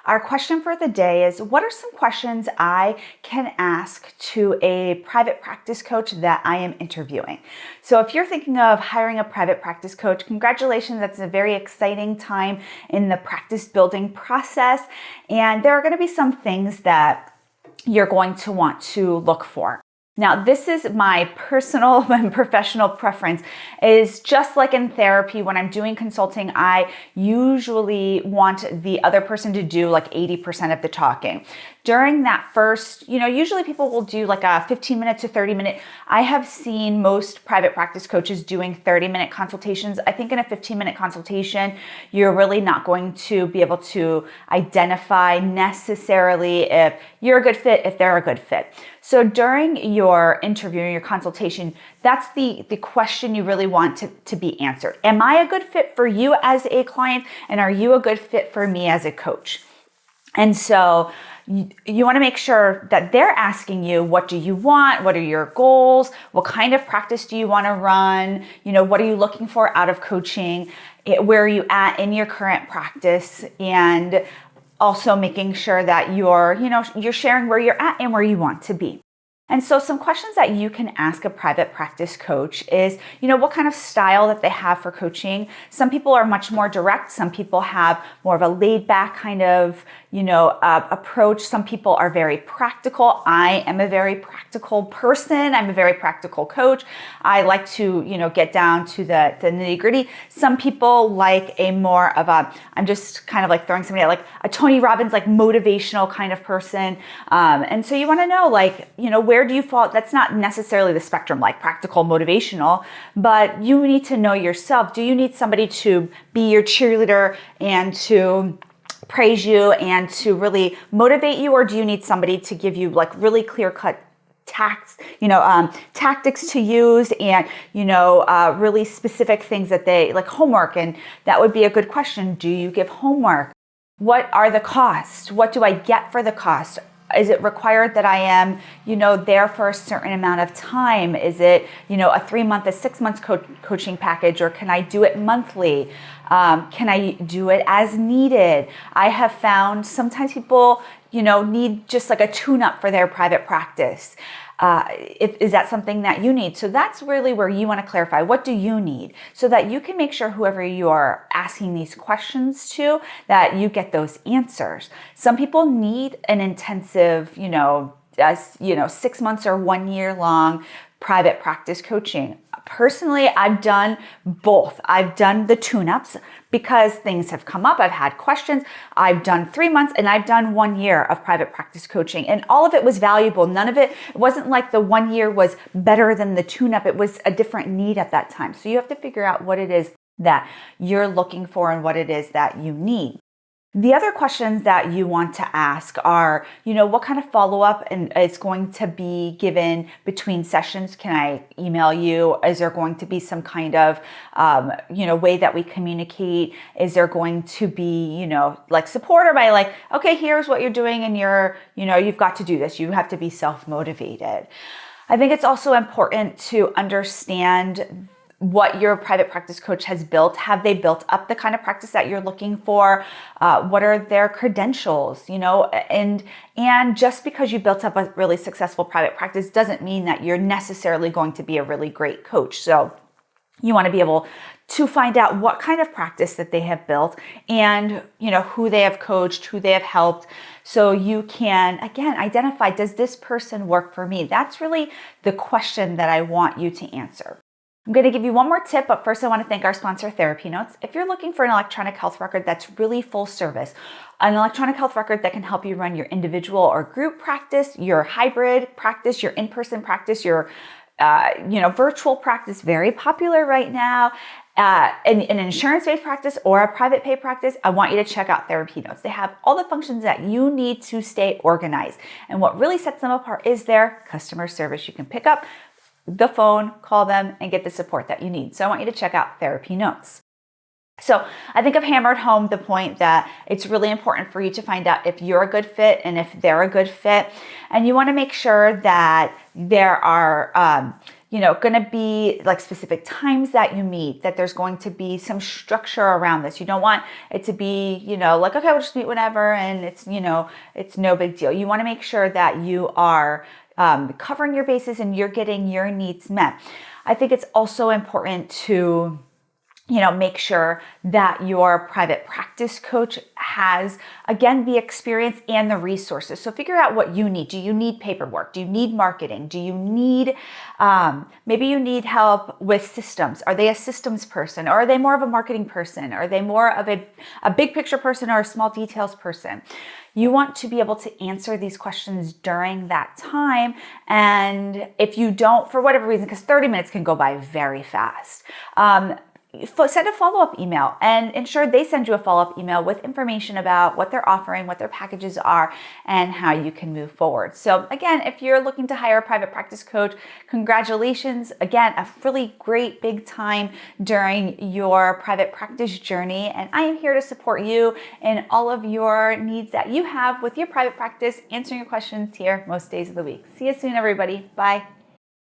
Our question for the day is, what are some questions I can ask to a private practice coach that I am interviewing? So if you're thinking of hiring a private practice coach, congratulations. That's a very exciting time in the practice building process. And there are going to be some things that you're going to want to look for. Now, this is my personal and professional preference. Is just like in therapy, when I'm doing consulting, I usually want the other person to do like 80% of the talking. During that first, usually people will do like a 15-minute to 30-minute. I have seen most private practice coaches doing 30-minute consultations. I think in a 15-minute consultation, you're really not going to be able to identify necessarily if you're a good fit, if they're a good fit. So during your interview, your consultation, that's the question you really want to be answered. Am I a good fit for you as a client? And are you a good fit for me as a coach? And so you want to make sure that they're asking you, what do you want? What are your goals? What kind of practice do you want to run? What are you looking for out of coaching? Where are you at in your current practice? And also making sure that you're sharing where you're at and where you want to be. And so some questions that you can ask a private practice coach is, what kind of style that they have for coaching. Some people are much more direct. Some people have more of a laid back kind of, approach. Some people are very practical. I am a very practical person. I'm a very practical coach. I like to, get down to the nitty gritty. Some people like a more of I'm just kind of like throwing somebody out, like a Tony Robbins, like motivational kind of person. And so you want to know, where do you fall? That's not necessarily the spectrum, like practical, motivational, but you need to know yourself. Do you need somebody to be your cheerleader and to praise you and to really motivate you? Or do you need somebody to give you like really clear-cut tactics to use and, really specific things that they like homework? And that would be a good question. Do you give homework? What are the costs? What do I get for the cost? Is it required that I am, there for a certain amount of time? Is it, a 3-month, a 6-month coaching package, or can I do it monthly? Can I do it as needed? I have found sometimes people, need just like a tune-up for their private practice. Is that something that you need? So that's really where you want to clarify. What do you need? So that you can make sure whoever you are asking these questions to, that you get those answers. Some people need an intensive, 6 months or 1 year long private practice coaching. Personally, I've done both. I've done the tune-ups because things have come up. I've had questions. I've done 3 months and I've done 1 year of private practice coaching, and all of it was valuable. None of it wasn't like the 1 year was better than the tune-up. It was a different need at that time. So you have to figure out what it is that you're looking for and what it is that you need. The other questions that you want to ask are, what kind of follow-up and is going to be given between sessions? Can I email you? Is there going to be some kind of, way that we communicate? Is there going to be, like support, or by like, okay, here's what you're doing and you've got to do this. You have to be self-motivated. I think it's also important to understand what your private practice coach has built. Have they built up the kind of practice that you're looking for? What are their credentials? And just because you built up a really successful private practice doesn't mean that you're necessarily going to be a really great coach. So you want to be able to find out what kind of practice that they have built and, who they have coached, who they have helped. So you can, again, identify, does this person work for me? That's really the question that I want you to answer. I'm going to give you one more tip, but first I want to thank our sponsor, TherapyNotes. If you're looking for an electronic health record that's really full service, an electronic health record that can help you run your individual or group practice, your hybrid practice, your in-person practice, your virtual practice, very popular right now, an insurance-based practice or a private pay practice, I want you to check out TherapyNotes. They have all the functions that you need to stay organized. And what really sets them apart is their customer service. You can pick up the phone, call them, and get the support that you need. So I want you to check out TherapyNotes. So I think I've hammered home the point that it's really important for you to find out if you're a good fit and if they're a good fit. And you want to make sure that there are going to be like specific times that you meet, that there's going to be some structure around this. You don't want it to be, like, okay, we'll just meet whenever and it's no big deal. You want to make sure that you are covering your bases and you're getting your needs met. I think it's also important to make sure that your private practice coach has, again, the experience and the resources. So figure out what you need. Do you need paperwork? Do you need marketing? Do you need, maybe you need help with systems. Are they a systems person, or are they more of a marketing person? Are they more of a big picture person or a small details person? You want to be able to answer these questions during that time. And if you don't, for whatever reason, because 30 minutes can go by very fast, send a follow-up email and ensure they send you a follow-up email with information about what they're offering, what their packages are, and how you can move forward. So again, if you're looking to hire a private practice coach, congratulations. Again, a really great big time during your private practice journey. And I am here to support you in all of your needs that you have with your private practice, answering your questions here most days of the week. See you soon, everybody. Bye.